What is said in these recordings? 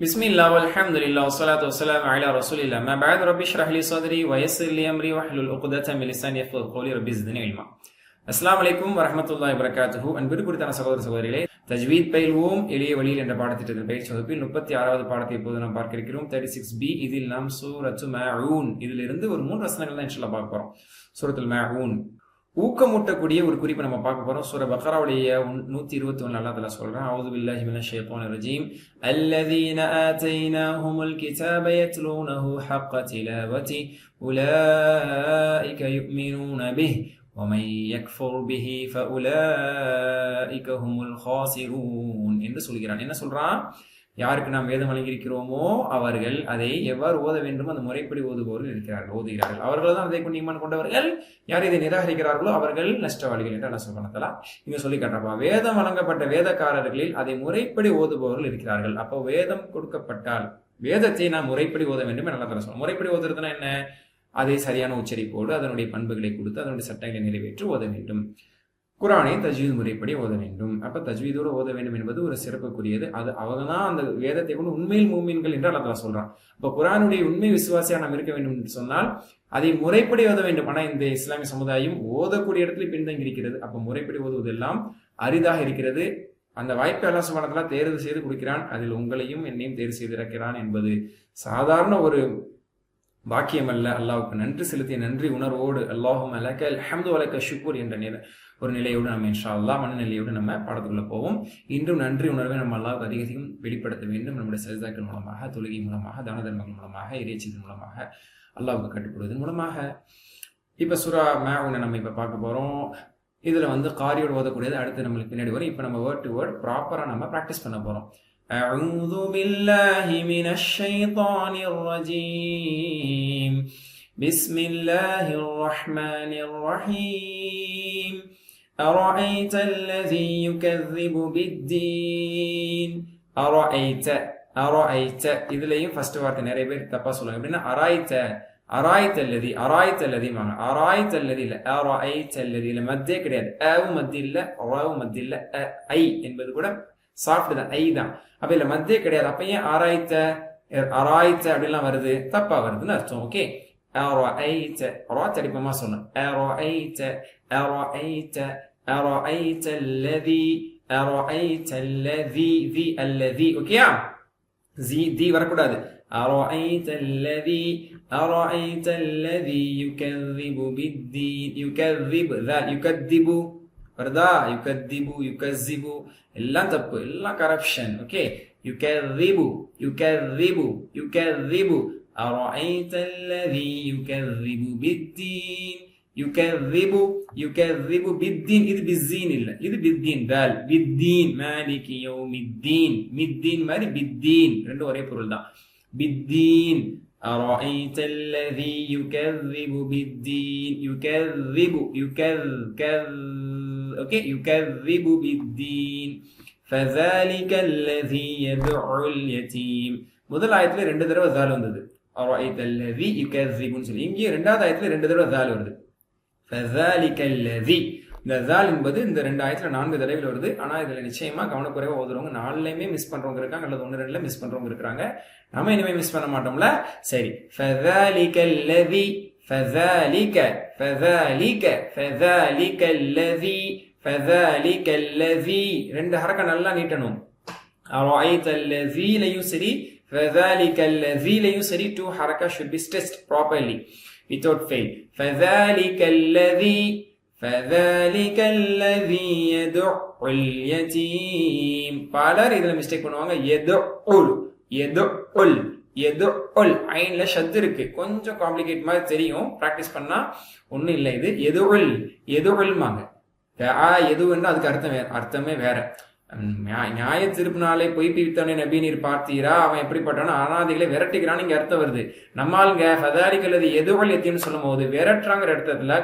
பிஸ்மில்லா வல்ஹம்துலில்லாஹ் வஸ்ஸலாத்து வஸ்ஸலாமு அலா ரசூலில்லாஹ் அம்மா பஅத் ரப்பி ஷ்ரஹ் லி ஸத்ரி வ யஸ்ஸிர் லி அம்ரி வஹ்லுல் உக்தத மின் லிசானி யஃப்கஹு கௌலி ரப்பி ஸித்னி இல்மா. அஸ்ஸலாமு அலைக்கும் வரஹ்மத்துல்லாஹி வபரகாத்துஹு. அன்பிற்குரிய சகோதர சகோதரிகளே, தஜ்வீத் பயில்வோம் எளிய வழியில் என்ற பாடத்திட்டத்தில் பயிற்சி வகுப்பில் 36வது பாடத்தை இப்போது நாம் பார்க்க இருக்கிறோம். 36B. இதில் நாம் சூரத்து மாஊன் இதிலிருந்து ஒரு 3 வசனங்கள் தான் இன்ஷாஅல்லாஹ் பார்க்க போறோம். சூரத்துல் மாஊன் ஊக்கமூட்டக்கூடிய ஒரு குறிப்பை நம்ம பார்க்க போறோம். சூரா பக்ராவுடைய 121 அல்லாஹ் தஆலா சொல்றான், அஊது பில்லாஹி மினஷ் ஷைத்தானிர் ரஜீம். அல்லதீன ஆதைனாஹுமுல் கிதாப யத்லூனஹு ஹக்க திலாவதி உலாயிக யுமினூன பிஹி ومن يكفر به فاولئك هم الخاسرون என்று சொல்கிறான். என்ன சொல்றான்? யாருக்கு நாம் வேதம் வழங்கியிருக்கிறோமோ அவர்கள் அதை எவ்வாறு ஓத வேண்டும் அந்த முறைப்படி ஓதுகிறார்கள். அவர்கள் தான் அதை கொண்டு ஈமான் கொண்டவர்கள். யார் இதை நிராகரிக்கிறார்களோ அவர்கள் நஷ்டவாளிகள் என்று அல்லா சுப்ஹானஹு வ தஆலா இங்க சொல்லி காட்டுறப்பா. வேதம் வழங்கப்பட்ட வேதக்காரர்களில் அதை முறைப்படி ஓதுபவர்கள் இருக்கிறார்கள். அப்போ வேதம் கொடுக்கப்பட்டால் வேதத்தை நாம் முறைப்படி ஓத வேண்டும் என்று அல்லா சொல்றோம். முறைப்படி ஓதுறதுன்னா என்ன? அதை சரியான உச்சரிப்போடு அதனுடைய பண்புகளை கொடுத்து அதனுடைய சட்டங்களை நிறைவேற்றி ஓத வேண்டும். குர்ஆனை தஜ்வீத் முறைப்படி ஓத வேண்டும். அப்ப தஜ்வீதோடு ஓத வேண்டும் என்பது ஒரு சிறப்புக்குரியது. அது அவங்க தான் அந்த வேதத்தை கொண்டு உண்மையில் மூமின்கள் என்று அல்லாஹ் சொல்றான். அப்ப குர்ஆனுடைய உண்மை விசுவாசியா நாம் இருக்க வேண்டும் என்று சொன்னால் அதை முறைப்படி ஓத வேண்டும். ஆனா இந்த இஸ்லாமிய சமுதாயம் ஓதக்கூடிய இடத்துல பின்தங்கி இருக்கிறது. அப்ப முறைப்படி ஓதுவதெல்லாம் அரிதாக இருக்கிறது. அந்த வாய்ப்பை அல்லாஹ் சுப்ஹானஹு வ தஆலா தேர்வு செய்து கொடுக்கிறான். அதில் உங்களையும் என்னையும் தேர்வு செய்திருக்கிறான் என்பது சாதாரண ஒரு பாக்கியம் அல்ல. அல்லாஹ்வுக்கு நன்றி செலுத்திய நன்றி உணர்வோடு அல்லாஹும்ம லக்கல் ஹம்து வ லக்க ஷுக்ர் என்ற ஒரு நிலையோடு நம்ம இன்ஷா அல்லாஹ் மனநிலையோடு நம்ம பாடத்துக்குள்ள போவோம். இன்றும் நன்றி உணர்வை நம்ம அல்லாஹ்வுக்கு அதிகம் வெளிப்படுத்த வேண்டும். நம்முடைய சஜ்தாக்கள் மூலமாக, தொழுகை மூலமாக, தான தர்மங்கள் மூலமாக, இறைச்சிகள் மூலமாக, அல்லாஹ்வுக்கு கட்டுப்படுவதன் மூலமாக. இப்ப சூரா மாஊனை நம்ம இப்ப பார்க்க போறோம். இதுல காரியோடு ஓதக்கூடியது அடுத்து நம்மளுக்கு பின்னாடி வரும். இப்ப நம்ம வேர்ட் டு வேர்ட் ப்ராப்பரா நம்ம பிராக்டிஸ் பண்ண போறோம். أعوذ بالله من الشيطان الرجيم. بسم الله الرحمن الرحيم. أرأيت الذي يكذب بالدين. أرأيت இதுலயும் ஃபர்ஸ்ட் வார்த்தை நிறைய பேர் தப்பா சொல்லுவாங்க. எப்படின்னா أرأيت الذي வாங்க. أرأيت الذي இல்ல, أرأيت الذي இல்ல, மத்தே கிடையாது. அவு மத்தி இல்ல, ராவு மத்தி இல்ல, ஐ என்பது கூட சாஃப்ட் தான், ஐ தான். அப்ப இல்ல மத்தியே கிடையாது. அப்ப ஏன் ஆராய்த்த அப்படிலாம் வருது? தப்பா வருதுன்னு அர்த்தம். ஓகே, தடிப்பமா சொன்ன ஓகேயா? தி வரக்கூடாது. வருதா? யுகذிபு எல்லாம் தப்பு, எல்லாம் கரப்ஷன். ஓகே, யுகذிபு أرأيت الذي يكذب بالدين. يكذب بالدين. இது بالزين இல்ல, இது بالدين. دال بالدين مالك يوم الدين. மித்தீன் மாதிரி بالدين ரெண்டும் ஒரே பொருள் தான். بالدين. أرأيت الذي يكذب بالدين. يكذب بالدين. فذلك الذي يدعو اليتيم. முதல் ஆயத்துல 2 தடவை தால் வந்தது. أرأيت الذي يكذبون சொல்லி. இங்கே இரண்டாவது ஆயத்துல 2 தடவை தால் வருது. فذلك الذي. இந்த தால் என்பது இந்த 2 ஆயத்துல 4 தடவைகள் வருது. ஆனா இதுல நிச்சயமா கவனக்குறைவா ஓதுறவங்க 4லையுமே மிஸ் பண்றவங்க இருக்காங்க, அல்லது 1-2ல மிஸ் பண்றவங்க இருக்காங்க. நம்ம இனிமே மிஸ் பண்ண மாட்டோம்ல. சரி, فذلك الذي ரெண்டு ஹரக்க நல்லா நீட்டணும். أرأيت الذي லையும் சரி, فذلك الذي லையும் சரி, 2 ஹரக்கா should be stretched properly without fail. فذلك الذي يدعو اليتيم. பலர் இதுல மிஸ்டேக் பண்ணுவாங்க. எதுல் ஐன்ல ஷத் இருக்கு. கொஞ்சம் காம்ப்ளிகேட் மாதிரி தெரியும், பிராக்டிஸ் பண்ணா ஒண்ணும் இல்லை. இது எதுல்மாங்க. எதுன்னா அதுக்கு அர்த்தமே வேற. நியாய திருப்பினாலே பொய் பிரித்தவனை நபி நீர் பார்த்தீரா, அவன் எப்படிப்பட்டவன அனாதைகளை விரட்டுகிறான்னு இங்க அர்த்தம் வருது. நம்மாளுங்க ஃபதாரிக்கல்லது எதுவல் எத்தின்னு சொல்லும் போது விரட்டுறாங்கிற இடத்துல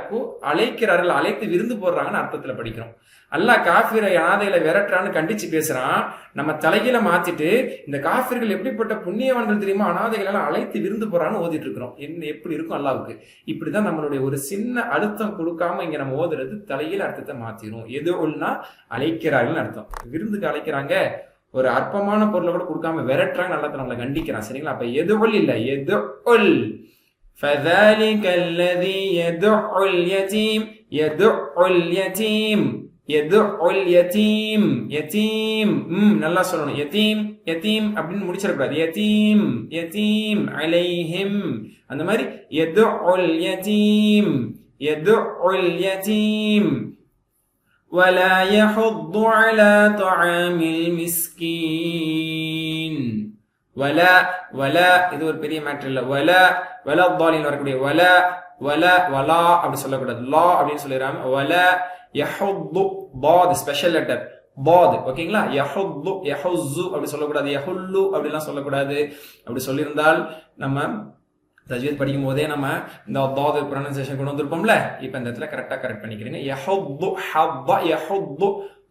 அழைக்கிறார்கள், அழைத்து விருந்து போடுறாங்கன்னு அர்த்தத்துல படிக்கிறோம். அல்லாஹ் காஃபிரை அனாதைகளை விரட்டுறான்னு கண்டிச்சு பேசுறான். நம்ம தலையில மாத்திட்டு இந்த காஃபிர்கள் எப்படிப்பட்ட புண்ணியவான்கள் தெரியுமா, அனாதைகள் எல்லாம் அழைத்து விருந்து போறான்னு ஓதிட்டு இருக்கிறோம். என்ன எப்படி இருக்கும் அல்லாவுக்கு? இப்படிதான் நம்மளுடைய ஒரு சின்ன அழுத்தம் கொடுக்காம இங்க நம்ம ஓதுறது தலையில அர்த்தத்தை மாத்திரும். எதுனா அழைக்கிறார்கள் அர்த்தம். விருந்துக்கு அழைக்கிறாங்க, ஒரு அற்பமான பொருளை கூட கொடுக்காம விரட்டுறாங்க, நல்லா நம்மளை கண்டிக்கிறான். சரிங்களா? அப்ப எதுவுல் இல்ல, எதுல். فذلك الذي يدع اليتيم يدع اليتيم يدع اليتيم يتيم நல்லா சொல்லணும். யதீம் யதீம் அப்படின்னு முடிச்சிடக்கூடாது. யதீம் யதீம் அலைஹிம் அந்த மாதிரி يدع اليتيم يدع اليتيم ولا يحض على طعام المسكين. வலா வலா இது ஒரு பெரிய மேட்டர் இல்ல. வலா வலா தாலின் வரக்கூடிய வலா வலா வலா அப்படி சொல்லக்கூடாது. லா அப்படின்னு சொல்லிடுறாங்க. வலா யஹுது பாத் ஸ்பெஷல் லெட்டர் பாத். ஓகேங்களா? யஹுது யஹுஸு அப்படி சொல்லக்கூடாது. யஹுல்லு அப்படிலாம் சொல்லக்கூடாது. அப்படி சொல்லியிருந்தால் நம்ம தஜ்வீத் படிக்கும் போதே நம்ம இந்த தாது ப்ரொனன்சியேஷன் கொண்டு வந்திருப்போம்ல. இப்ப இந்த இடத்துல கரெக்ட் பண்ணிக்கிறீங்க. யஹுது ஹவ்வ யஹுது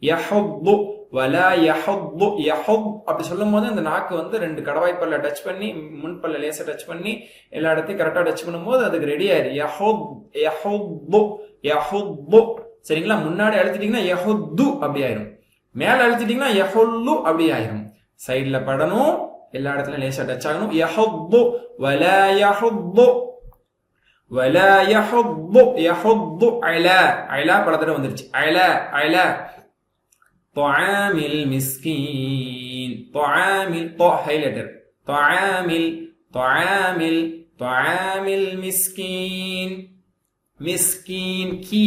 யஹுது வலா யஹுது யஹுத் அப்படி சொல்லும் போது அந்த நாக்கு வந்து 2 கடவாய் பல்ல டச் பண்ணி முன்பல்ல லேசா டச் பண்ணி எல்லா இடத்தையும் கரெக்டா டச் பண்ணும்போது அதுக்கு ரெடி ஆயிரும். யஹுத் யஹுது யஹுது. சரிங்களா? முன்னாடி அழுத்திட்டீங்கன்னா யஹுது அப்படி ஆயிரும். மேல அழுத்திட்டீங்கன்னா யஹுல்லு அப்படி ஆயிரும். சைடுல படணும், எல்லா இடத்துலயும் லேசா டச் ஆகணும். யஹுது வலா யஹுது வலா யஹுது யஹுது அலா அலா படத்துல வந்துருச்சு. அலா அலா طعام المسكين طعام طاء هايلايتر طعام طعام طعام المسكين மிஸ்கீன் கீ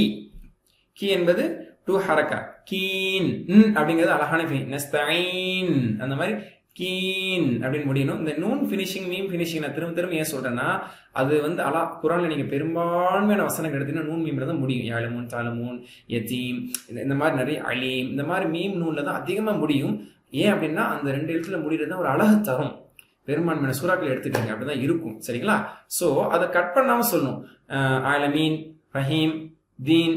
கீ என்பது 2 ஹரக்கா. கீன் அப்படிங்கிறது அழகான ஃபினிஷ். நஸ்தஈன் அந்த மாதிரி கீன் அப்படின்னு முடியணும். இந்த நூன் ஃபினிஷிங் மீம் ஃபினிஷிங் நான் திரும்ப ஏன் சொல்றேன்னா, அது வந்து குரான்ல நீங்க பெரும்பான்மையான வசனங்கள் எடுத்தீங்கன்னா நூன் மீம்ல தான் முடியும். யாலமூன் தாலமூன் யதீம் இந்த மாதிரி நிறைய அலீம் இந்த மாதிரி மீம் நூன்ல தான் அதிகமா முடியும். ஏன் அப்படின்னா அந்த 2 எழுத்துல முடிகிறது தான் ஒரு அழகு தரும். பெரும்பான்மையான சூறாக்கள் எடுத்துக்கங்க, அப்படிதான் இருக்கும். சரிங்களா? சோ அதை கட் பண்ணாம சொல்லணும். ஆலமீன் ரஹீம் தீன்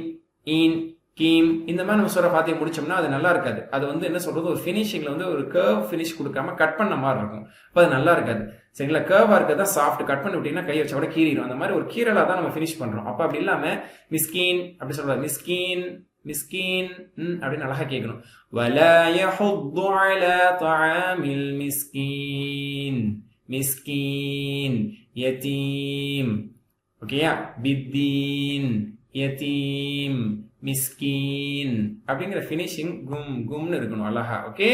ஈன் கீம் இந்த மாதிரி நம்ம சூரா ஃபாத்திஹா முடிச்சோம்னா அது நல்லா இருக்காது. அது வந்து என்ன சொல்றது, ஒரு ஃபினிஷிங்ல வந்து ஒரு கர்வ் ஃபினிஷ் கொடுக்காம கட் பண்ண மாதிரி இருக்கும். அப்ப அது நல்லா இருக்காது. சரிங்களா? கர்வா இருக்கிறதா சாஃப்ட். கட் பண்ணி விட்டீங்கன்னா கை வச்சா கூட கீறிடும். அந்த மாதிரி ஒரு கீரலா தான் நம்ம ஃபினிஷ் பண்றோம். அப்ப அப்படி இல்லாம மிஸ்கீன் அப்படி சொல்றாரு. மிஸ்கீன் மிஸ்கீன் அப்படின்னு அழகா கேட்கணும். வலா யஹுது அலா தஆமில் மிஸ்கீன் மிஸ்கீன் யதீம். ஓகேயா? பித்தீன் யதீம் மிஸ்கீன் அப்படிங்கிற ஃபினிஷிங் கும் கும்னு இருக்கணும் அழகா. ஓகே,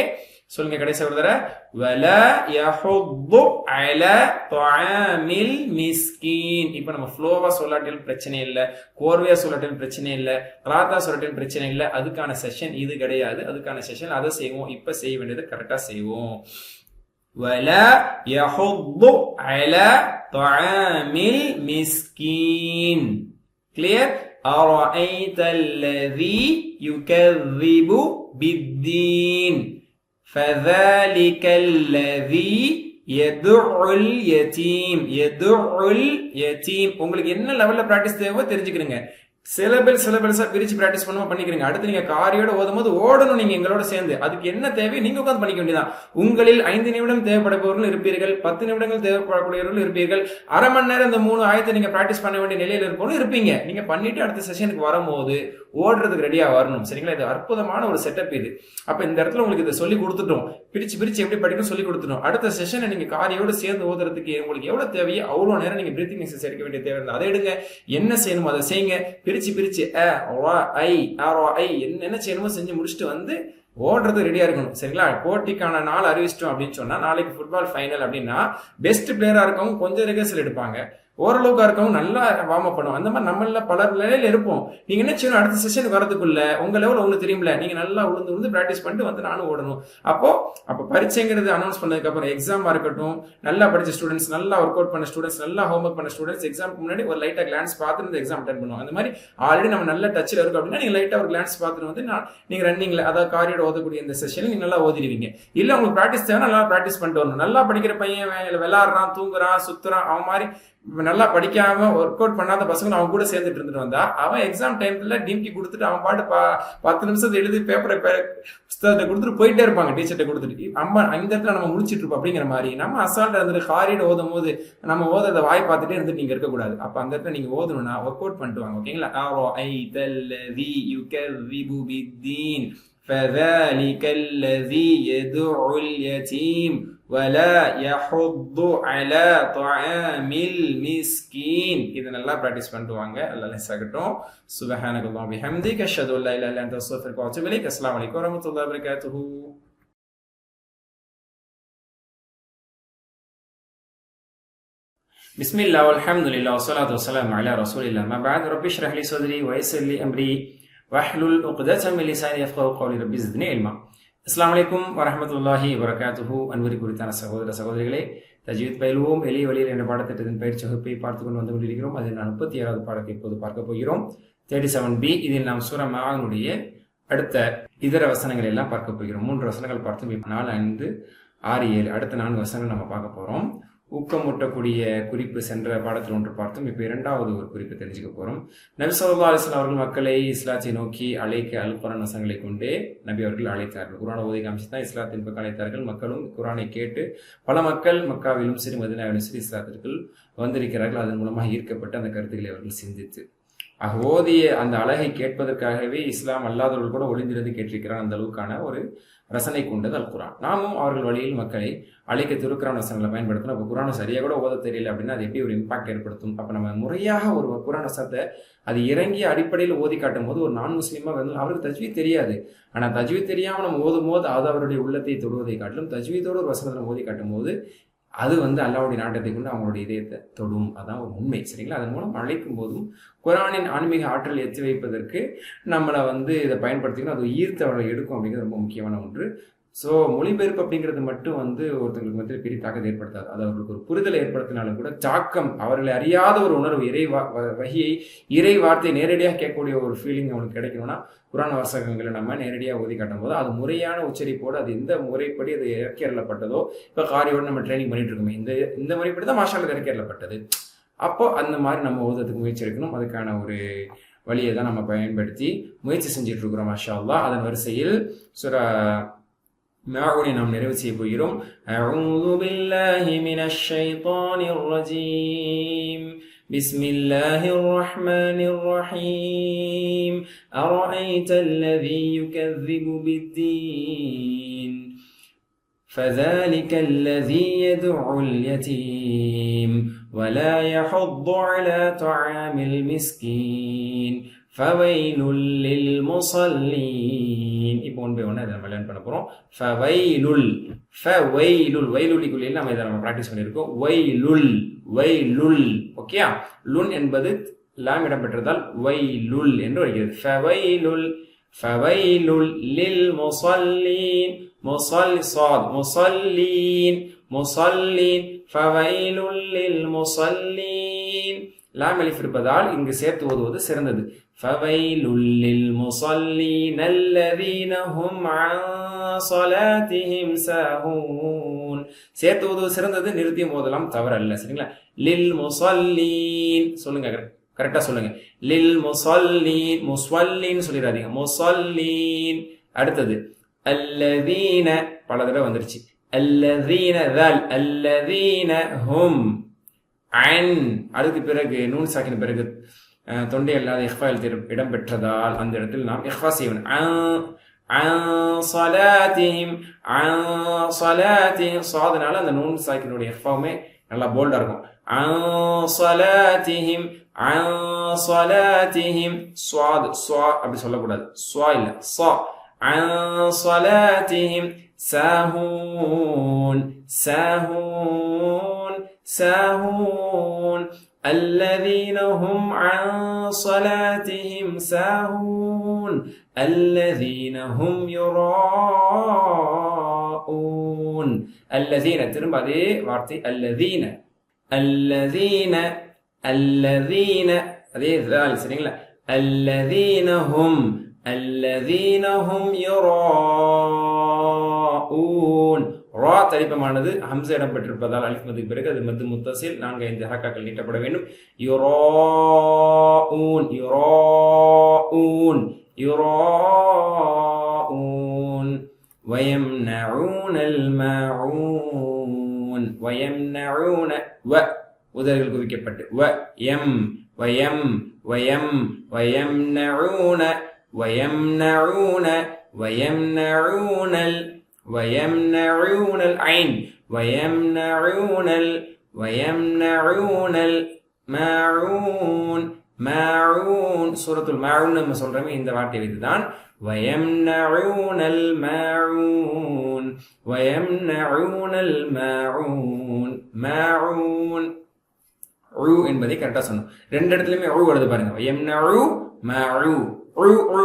சொல்லுங்க கடைசி ஒரு தடவை. வலா யஹுது அலா தஆமில் மிஸ்கீன். இப்போ நம்ம ஃப்ளோவா சொல்லாட்டிலும் பிரச்சனை இல்லை, கோர்வையா சொல்லாட்டிலும் பிரச்சனை இல்லை, ராத்தா சொல்லாட்டிலும் பிரச்சனை இல்லை. அதுக்கான செஷன் இது கிடையாது. அதுக்கான செஷன் அதை செய்வோம். இப்ப செய்ய வேண்டியது கரெக்டா செய்வோம். வலா யஹுது அலா தஆமில் மிஸ்கீன். கிளியர்? أرأيت الذي يكذب بالدين فذلك الذي يدع اليتيم يدع اليتيم. உங்களுக்கு என்ன லெவல்ல பிராக்டிஸ் தேவையோ தெரிஞ்சுக்கிறீங்க. சிலபல்ஸா பிரிச்சு பிராக்டிஸ் பண்ணுமா பண்ணிக்கிறீங்க. அடுத்து நீங்க காரியோட ஓதும் போது ஓடணும் நீங்க எங்களோட சேர்ந்து. அதுக்கு என்ன தேவையோ நீங்க உட்காந்து பண்ணிக்க வேண்டியதான். உங்களில் 5 நிமிடம் தேவைப்படுபவர்கள் இருப்பீர்கள், 10 நிமிடங்கள் தேவைப்படக்கூடியவர்கள் இருப்பீர்கள், அரை மணி நேரம் இந்த 3 ஆயத்தை நீங்க பிராக்டிஸ் பண்ண வேண்டிய நிலையில இருப்பவங்க இருப்பீங்க. நீங்க பண்ணிட்டு அடுத்த செஷனுக்கு வரும்போது ஓடுறதுக்கு ரெடியா வரணும். சரிங்களா? இது அற்புதமான ஒரு செட்டப் இது. அப்ப இந்த இடத்துல உங்களுக்கு இதை சொல்லி கொடுத்துட்டோம். பிரிச்சு எப்படி படிக்கணும் சொல்லி கொடுத்துட்டோம். அடுத்த செஷனை நீங்க காரியோட சேர்ந்து ஓதுறதுக்கு உங்களுக்கு எவ்வளவு தேவையோ அவ்வளவு நேரம் நீங்க பிரீத்திங் எக்சர்சைஸ் எடுக்க வேண்டிய தேவை இருந்தா அதை எடுங்க. என்ன செய்யணுமோ அதை செய்யுங்க. பிரிச்சு என்ன செய்யணுமோ செஞ்சு முடிச்சுட்டு வந்து ஓடுறது ரெடியா இருக்கணும். சரிங்களா? போட்டிக்கான நாள் அறிவிச்சிட்டோம் அப்படின்னு சொன்னா, நாளைக்கு ஃபுட்பால் ஃபைனல் அப்படின்னா பெஸ்ட் பிளேயரா இருக்கவங்க கொஞ்சம் ரிகர்சல் எடுப்பாங்க, ஓரளவுக்கு இருக்கவங்க நல்லா வார்ம் அப் பண்ணுவோம். அந்த மாதிரி நம்மள பல நிலையில இருப்போம். நீங்க என்ன செய்யணும், அடுத்த செஷனுக்கு வரதுக்குள்ள உங்க லெவல் உங்களுக்கு தெரியும்ல, நீங்க நல்லா உளுந்து பிராக்டிஸ் பண்ணிட்டு வந்து நானும் ஓடணும். அப்போ பரீட்சைங்கிறது அனௌன்ஸ் பண்ணதுக்கு அப்புறம் எக்ஸாமா இருக்கட்டும், நல்லா படிச்ச ஸ்டூடெண்ட்ஸ், நல்லா ஒர்க் அவுட் பண்ண ஸ்டூடெண்ட்ஸ், நல்லா ஹோம் ஒர்க் பண்ண ஸ்டூடெண்ட்ஸ் எக்ஸாமுக்கு முன்னாடி ஒரு லைட்டா கிளான்ஸ் பார்த்துட்டு இந்த எக்ஸாம் அட்டெண்ட் பண்ணுவோம். அந்த மாதிரி ஆல்ரெடி நம்ம நல்ல டச்சில் இருக்கும் அப்படின்னா நீங்க லைட்டா ஒரு கிளான்ஸ் பார்த்துட்டு வந்து நீங்க ரன்னிங்ல அதாவது காரியோட ஓதக்கூடிய இந்த செஷன் நீங்க நல்லா ஓதிடுவீங்க. இல்ல உங்களுக்கு பிராக்டிஸ் தேவை, நல்லா பிராக்டிஸ் பண்ணிட்டு வரணும். நல்லா படிக்கிற பையன் விளையாடுறான், தூங்குறான், சுத்துறான், அவன் மாதிரி நல்லா படிக்காம ஒர்க் அவுட் பண்ணாத பசங்க அவன் கூட சேர்ந்துட்டு இருந்துட்டு வந்தா அவன் எக்ஸாம் டைம்ல டிம்கி கொடுத்துட்டு அவன் பாட்டு 10 நிமிஷத்தை எழுதி பேப்பரை புத்தகத்தை கொடுத்துட்டு போயிட்டே இருப்பாங்க, டீச்சர்ட்ட கொடுத்துட்டு. இந்த இடத்துல நம்ம முடிச்சிட்டு இருப்போம். அப்படிங்கிற மாதிரி நம்ம அசால்ட் இருந்துட்டு காரியோட ஓதும் போது நம்ம ஓதத வாய் பார்த்துட்டே இருந்துட்டு நீங்க இருக்கக்கூடாது. அப்ப அந்த இடத்துல நீங்க ஓதணும்னா ஒர்க் அவுட் பண்ணிட்டு வாங்க. ஓகேங்களா? فذلك الذي يدعو اليتيم ولا يحض على طعام المسكين. இத நல்லா பிராக்டீஸ் பண்ணுவாங்க. அல்லாஹ் லெஸாகட்டும். சுப்ஹானல்லாஹி வபிஹம்திக அஷ்ஹது அல்லா இலாஹா இல்லா அன்த அஸ்தக்ஃபிருக வ அத்தூபு இலைக். அஸ்ஸலாமு அலைக்கும் வரஹ்மத்துல்லாஹி வபரகாத்துஹு. பிஸ்மில்லாஹ் வல்ஹம்துலில்லாஹ் வஸ்ஸலாத்து வஸ்ஸலாமு அலா ரசூலில்லாஹ். மா பஅத் ரப்பி இஷ்ரஹ் லி ஸத்ரி வ யஸ்ஸிர் லி அம்ரி வஹ்லுல் உக்ததம் மின் லிசானி யஃப்கஹு கௌலி. ரப்பி ஸித்னி இல்மா. அஸ்ஸலாமு அலைக்கும் வரஹ்மத்துல்லாஹி வபரகாத்துஹு. அன்பிற்கு குறித்தான சகோதர சகோதரிகளே, தஜ்வீத் பயிலுவோம் எளிய வழியில் என்ற பாடத்திட்டத்தின் பயிற்சி வகுப்பை பார்த்துக் கொண்டு வந்து கொண்டிருக்கிறோம். அதில் நான் 37வது பாடத்தை இப்போது பார்க்க போகிறோம். 37B. இதில் நாம் சூரா மாஅனுடைய அடுத்த இதர வசனங்கள் எல்லாம் பார்க்க போகிறோம். 3 வசனங்கள் பார்த்தோம். 4, 5, 6, 7 அடுத்த 4 வசனங்கள் நம்ம பார்க்க போறோம். ஊக்கமூட்டக்கூடிய குறிப்பு சென்ற பாடத்தில் ஒன்று பார்த்தோம். இப்போ 2வது ஒரு குறிப்பு தெரிஞ்சுக்க போறோம். நபி ஸல்லல்லாஹு அலைஹி வஸல்லம் அவர்கள் மக்களை இஸ்லாத்தை நோக்கி அழைக்க அல் குர்ஆன் வசனங்களை கொண்டே நபி அவர்கள் அழைத்தார்கள். குர்ஆனை ஓதி காமிச்சு தான் இஸ்லாத்தின் பக்கம் அழைத்தார்கள். மக்களும் குர்ஆனை கேட்டு பல மக்கள் மக்காவிலும் சரி மதீனாவிலும் சரி இஸ்லாத்திற்குள் வந்திருக்கிறார்கள். அதன் மூலமாக ஈர்க்கப்பட்டு அந்த கருத்துக்களை அவர்கள் சிந்தித்து ஓதிய அந்த அழகை கேட்பதற்காகவே இஸ்லாம் அல்லாதவர்கள் கூட ஒளிந்திருந்து கேட்டிருக்கிறார். அந்த அளவுக்கான ஒரு ரசனை கொண்டது அல் குர்ஆன். நாமும் அவர்கள் வழியில் மக்களை அழைக்க திருக்குர்ஆன் வசனங்களை பயன்படுத்தணும். அப்போ குர்ஆனை சரியாக கூட ஓத தெரியல அப்படின்னா அது எப்படி ஒரு இம்பாக்ட் ஏற்படுத்தும்? அப்போ நம்ம முறையாக ஒரு குர்ஆன் வசனத்தை அது இறங்கிய அடிப்படையில் ஓதி காட்டும் போது ஒரு நான் முஸ்லீமாக வந்து அவருக்கு தஜ்வீத் தெரியாது. ஆனால் தஜ்வீத் தெரியாமல் நம்ம ஓதும் போது அது அவருடைய உள்ளத்தை தொடுவதை காட்டிலும் தஜ்வீதோடு ஒரு வசனத்தை ஓதி காட்டும் போது அது வந்து அல்லாஹ்வுடைய நாட்டத்தை கொண்டு அவங்களுடைய இதயத்தை தொடும். அதான் ஒரு உண்மை. சரிங்களா? அதன் மூலம் அழைக்கும் போதும் குர்ஆனின் ஆன்மீக ஆற்றல் எத்தி வைப்பதற்கு நம்மளை வந்து இதை பயன்படுத்திக்கணும். அது ஈர்த்து அவர்களை எடுக்கும் அப்படிங்கிறது ரொம்ப முக்கியமான ஒன்று. ஸோ மொழிபெயர்ப்பு அப்படிங்கிறது மட்டும் வந்து ஒருத்தங்களுக்கு மத்தியில் பெரிய தாக்கத்தை ஏற்படுத்தாது. அது அவர்களுக்கு ஒரு புரிதலை ஏற்படுத்தினாலும் கூட தாக்கம் அவர்களை அறியாத ஒரு உணர்வு வகையை இறை வார்த்தை நேரடியாக கேட்கக்கூடிய ஒரு ஃபீலிங் அவங்களுக்கு கிடைக்கணும்னா குர்ஆன் வாசகங்களை நம்ம நேரடியாக ஓதி காட்டும் போது அது முறையான உச்சரிப்போடு அது எந்த முறைப்படி அது இறக்கி அருளப்பட்டதோ, இப்போ காரியோடு நம்ம ட்ரைனிங் பண்ணிட்டு இருக்கோமே இந்த முறைப்படி தான் மாஷா அல்லாஹ் இறக்கி அருளப்பட்டது. அப்போ அந்த மாதிரி நம்ம ஓதுறதுக்கு முயற்சி எடுக்கணும். அதுக்கான ஒரு வழியை தான் நம்ம பயன்படுத்தி முயற்சி செஞ்சுட்டு இருக்கிறோம். மாஷா அல்லாஹ். அதன் வரிசையில் சூரா மாஅூனை நாம் நிறைவு செய்ய போகிறோம். அஊது பில்லாஹி மினஷ் ஷைத்தானிர் ரஜீம். பிஸ்மில்லாஹிர் ரஹ்மானிர் ரஹீம். அரஅய்தல் லதீ யுகذிபு பித்தீன் فذلك الذي يدعو اليتيم ولا يحض على طعام المسكين فويل للمصلين. இப்போ ஒன் பை ஒன் அதை நம்ம லேர்ன் பண்ண போறோம். வைலுலிக்குள்ளே நம்ம இதை நம்ம ப்ராக்டிஸ் பண்ணியிருக்கோம். வைலுல். ஓகேயா? லுன் என்பது லாம் இடம் பெற்றதால் வைலுல் என்று வருகிறது. ஃபவைலுல் லில் முஸல்லீன். முஸல்லீன் ஃபவைலுல் லில் முஸல்லீன். லாம் அலிஃப் இருப்பதால் இங்கு சேர்த்து ஓதுவது சிறந்தது. ஃபவைலுல் லில் முஸல்லீன் அல்லதீன ஹும் அன் ஸலாத்திஹிம் சாஹூன். சேர்த்து ஓதுவது சிறந்தது. நிறுத்தியும் ஓதலாம், தவறல்ல. சரிங்களா? லில் முஸல்லீன் சொல்லுங்க, கரெக்டா சொல்லுங்க. லில் முஸல்லீன். முஸ்வல்லீன் சொல்லிடாதீங்க. முஸல்லீன். அடுத்தது அல்லதீன பல தடவை வந்துருச்சு. அல்லதீன தால் அல்லதீன ஹும் அன். அதுக்கு பிறகு நூன் சாக்கின பிறகு தொண்டை அல்லாத இஹ்ஃபா எழுத்து இடம் பெற்றதால் அந்த இடத்தில் நாம் இஹ்ஃபா செய்யணும். சாதனால அந்த நூன் சாக்கினுடைய இஹ்ஃபாவுமே நல்லா போல்டா இருக்கும். அப்படி சொல்லக்கூடாது. ஸ்வா இல்ல, சா. عن صلاتهم ساهون الذين هم عن صلاتهم ساهون الذين هم يراءون. الذين திரும்ப அதே வார்த்தை الذين அதே சரிங்களா? الذين هم يراءون. ரா தரிப்பமானது ஹம்ஸா இடம் பெற்றிருப்பதால் அலிஃப் மதுக்கு பிறகு அது மது முத்தசில் 4-5 ஹரக்காக்கள் நீட்டப்பட வேண்டும். யுராஊன். வயம்னஊனல் மாஊன். வயம்னஊன வ உதர்கள் குவிக்கப்பட்டு வயம்னஊன ويمنعون ويمنعون العين ويمنعون الماعون மாஊன் சூரத்துல் மாஊன் நம்ம சொல்றோமே இந்த வார்த்தை வைத்துதான் ويمنعون الماعون ويمنعون الماعون மாஊன் உ என்பதை கரெக்டா சொன்னோம். ரெண்டு இடத்துலயுமே உ வருது பாருங்க. வயம்னஉ மாஉ உ உ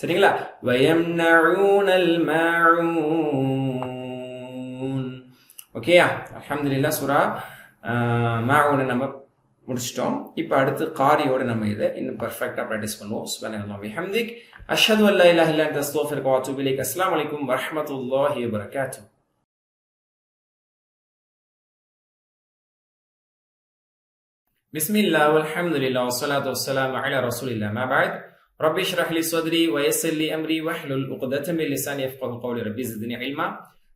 சரிங்களா? வயம்னஊனல் மாஊன். ஓகேயா? அல்ஹம்துலில்லாஹ் சூரா மாஊன் நம்ம முடிச்சிட்டோம். இப்போ அடுத்து காரியோட நம்ம இதை இன்னும் பர்ஃபெக்டா பிராக்டிஸ் பண்ணுவோம். சுப்ஹானல்லாஹி வ பிஹம்திக் அஷ்ஹது அன் லா இலாஹா இல்லா அன்த அஸ்தக்ஃபிருக வ அத்தூபு இலைக். அஸ்ஸலாமு அலைக்கும் வ ரஹ்மத்துல்லாஹி வ பரகாத்துஹு. பிஸ்மில்லாஹ் வல்ஹம்துலில்லாஹ் வஸ்ஸலாத்து வஸ்ஸலாமு அலா ரசூலில்லாஹ். மா பஅத். ரப்பி இஷ்ரஹ் லி ஸத்ரி வ யஸ்ஸிர் லி அம்ரி வஹ்லுல் உக்தத்தம் மின் லிசானி யஃப்கஹு கௌலி. ரப்பி ஸித்னி இல்மா.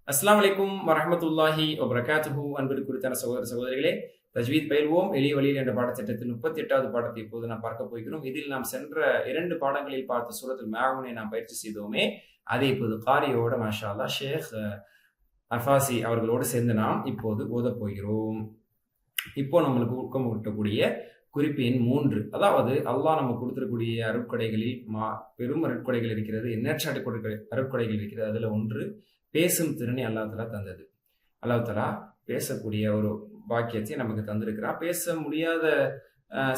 அஸ்ஸலாமு அலைக்கும் வ ரஹ்மத்துல்லாஹி வ பரகாத்துஹு. அன்பிற்கு குறித்தான சகோதரர்களே, தஜ்வீத் பயில்வோம் எளிய வழியில் என்ற பாடத்திட்டத்தில் 38வது பாடத்தை இப்போது நாம் பார்க்க போகிறோம். இதில் நாம் சென்ற 2 பாடங்களில் பார்த்த சூரத்துல் மாஊனை நாம் பயிற்சி செய்தோமே, அதை இப்போது காரியோட மாஷா அல்லாஹ் ஷேக் அஃபாசி அவர்களோடு சேர்ந்து நாம் இப்போது ஓதப் போகிறோம். இப்போ நம்மளுக்கு ஊக்கம் ஊட்டக்கூடிய குறிப்பு எண் 3. அதாவது அல்லாஹ் நம்ம கொடுத்திருக்கூடிய அருட்கொடைகளில் பெரும் அருட்கொடைகள் இருக்கிறது, எண்ணற்ற அருட்கொடைகள் இருக்கிறது. அதுல ஒன்று பேசும் திறனை அல்லாஹ் தஆலா தந்தது. அல்லாஹ் தஆலா பேசக்கூடிய ஒரு பாக்கியத்தை நமக்கு தந்திருக்கிறார். பேச முடியாத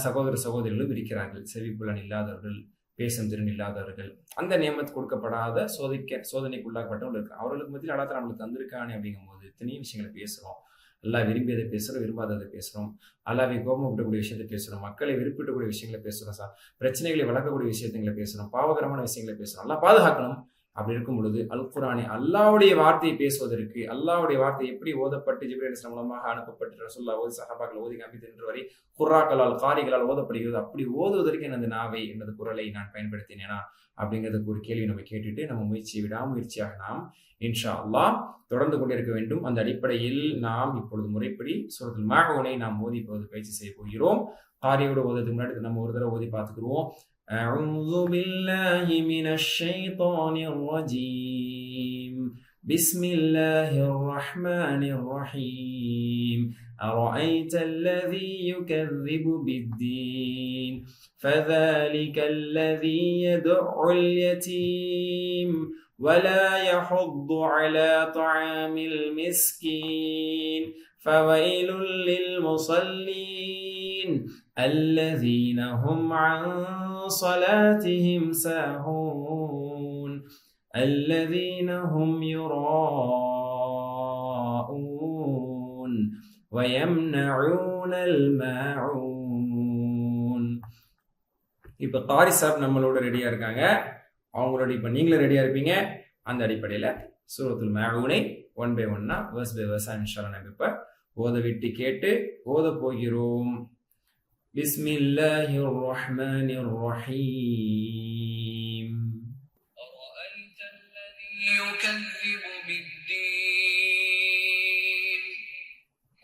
சகோதர சகோதரிகளும் இருக்கிறார்கள். செவிப்புலன் இல்லாதவர்கள், பேசும் திறன் இல்லாதவர்கள், அந்த நியமத்து கொடுக்கப்படாத சோதனைக்குள்ளாக்கப்பட்டவர்கள் இருக்கிறார். அவர்களுக்கு மத்தியில் அல்லாஹ் தஆலா நம்மளுக்கு தந்திருக்கானே அப்படிங்கும் போது எத்தனையோ விஷயங்களை பேசுறோம். அல்லாஹ் விரும்பியதை பேசுறோம், விரும்பாததை பேசுறோம். அல்லாஹ்வை கோபமூட்டக்கூடிய விஷயத்தை பேசுறோம், மக்களை விருப்பிட்டக்கூடிய விஷயங்களை பேசுறோம், பிரச்சனைகளை வளர்க்கக்கூடிய விஷயங்களை பேசுறோம், பாவகரமான விஷயங்களை பேசுறோம். அல்லாஹ் பாதுகாக்கணும். அப்படி இருக்கும் பொழுது அல் குர்ஆனை அல்லாஹ்வுடைய வார்த்தையை பேசுவதற்கு, அல்லாஹ்வுடைய வார்த்தை எப்படி ஓதப்பட்டு ஜிப்ரீல் அலைஹிஸ்ஸலாம் மூலமாக அனுப்பப்பட்டு ரசூலுல்லாஹ் ஓதி சஹாபாக்கள் ஓதி காமித்து இன்று வரை குர்ஆக்களால் காரிகளால் ஓதப்படுகிறது. அப்படி ஓதுவதற்கு எனது நாவை, எனது குரலை நான் பயன்படுத்தினேனா அப்படிங்கிறதுக்கு ஒரு கேள்வி நம்ம கேட்டுட்டு நம்ம விடாமுயற்சியாக நாம் இன்ஷா அல்லாஹ் தொடர்ந்து கொண்டிருக்க வேண்டும். அந்த அடிப்படையில் நாம் இப்பொழுது முறைப்படி சூரத்துல் மாஊனை நாம் ஓதி இப்போது பயிற்சி செய்ய போகிறோம். காரியோட ஓதுறதுக்கு முன்னாடி நம்ம ஒரு தடவை ஓதி பார்த்துக்குருவோம். أعوذ بالله من الشيطان الرجيم. بسم الله الرحمن الرحيم. أرأيت الذي يكذب بالدين فذلك الذي يدع اليتيم ولا يحض على طعام المسكين فويل للمصلين الذين هم عن صلاتهم ساهون الذين هم يراءون ويمنعون الماعون. இப்ப காரி சாப் நம்மளோட ரெடியா இருக்காங்க. அவங்களோட இப்ப நீங்களும் ரெடியா இருப்பீங்க. அந்த அடிப்படையில சூரத்துல் மாஊனை 1 by 1 verse by verse இன்ஷாஅல்லாஹ் நம்ம இப்ப ஓத விட்டு கேட்டு ஓத போகிறோம். بسم الله الرحمن الرحيم. أرأيت الذي يكذب بالدين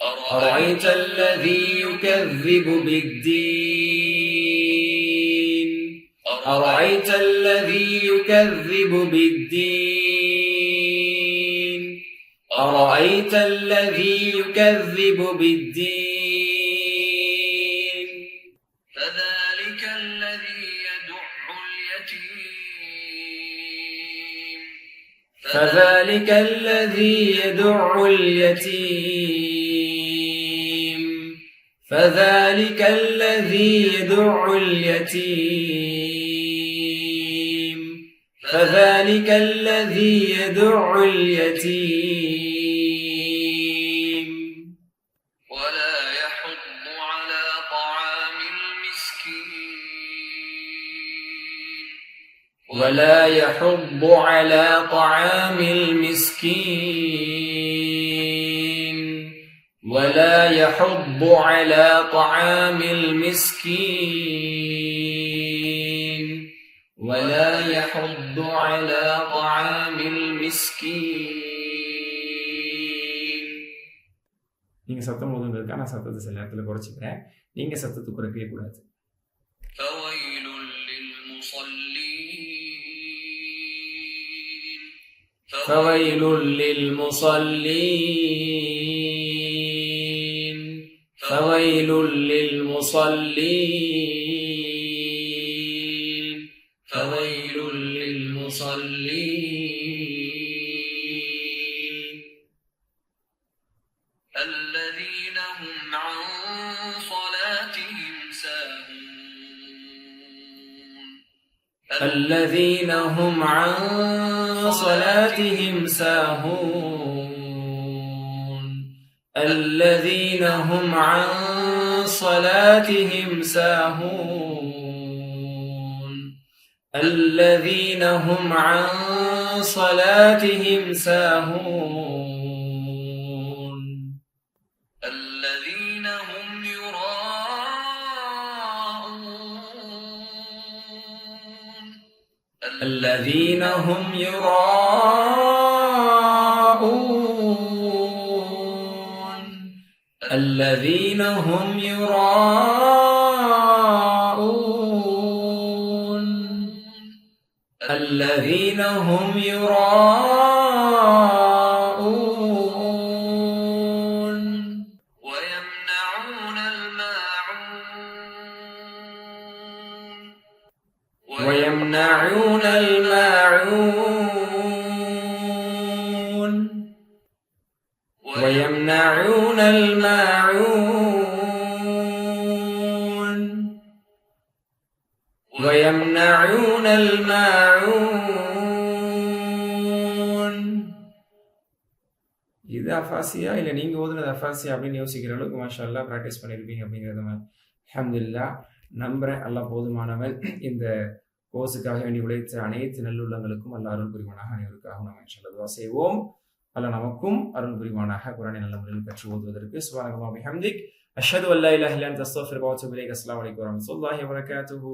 أرأيت الذي يكذب بالدين أرأيت الذي يكذب بالدين أرأيت الذي يكذب بالدين فذلك الذي يدع اليتيم فذلك الذي يدع اليتيم فذلك الذي يدع اليتيم فذلك الذي يدع اليتيم ولا يحض على طعام المسكين ولا يحض على طعام المسكين ولا يحض على طعام المسكين ولا يحض على طعام المسكين. நீங்க சத்தம் போதுங்கிறதுக்காக நான் சத்தத்தை சில நேரத்தில் குறைச்சிக்கிறேன். நீங்க சத்தத்தை குறைக்கவே கூடாது. فويل للمصلين فويل للمصلين فويل للمصلين فويل للمصلين الذين هم عن صلاتهم ساهون الذين هم عن صلاتهم ساهون الذين هم عن صلاتهم ساهون الذين هم عن صلاتهم ساهون الذين هم يراءون الذين هم يراءون الذين هم يراءون الذين هم يراءون ويمنعون الماعون ويمنعون الماعون ويمنعون الماعون ويمنعون الماعون இது அஃபாசியா இல்லை நீங்க ஓதுனது அஃபாசியா அப்படின்னு யோசிக்கிற அளவுக்கு மாஷா அல்லாஹ் ப்ராக்டிஸ் பண்ணியிருப்பீங்க அப்படிங்கிறத அல்ஹம்துலில்லாஹ் நம்புறேன். அல்லாஹ் போதுமானவன். இந்த கோர்ஸுக்காக வேண்டி உழைத்த அனைத்து நல்லுள்ளங்களுக்கும் அல்லாஹ் அருள் புரிவானாக. அனைவருக்காக நம்ம இன்ஷா அல்லாஹ் துஆ செய்வோம். அல்லாஹ் நமக்கும் அருள் புரிவானாக. குர்ஆனை நல்ல முறையில் கற்று ஓதுவதற்கு. சுப்ஹானல்லாஹி வ பிஹம்திக் அஷ்ஹது அல்லா இலாஹா இல்லா அன்த அஸ்தக்ஃபிருக வ அத்தூபு இலைக். அஸ்ஸலாமு அலைக்கும் வரஹ்மத்துல்லாஹி வபரகாத்துஹு.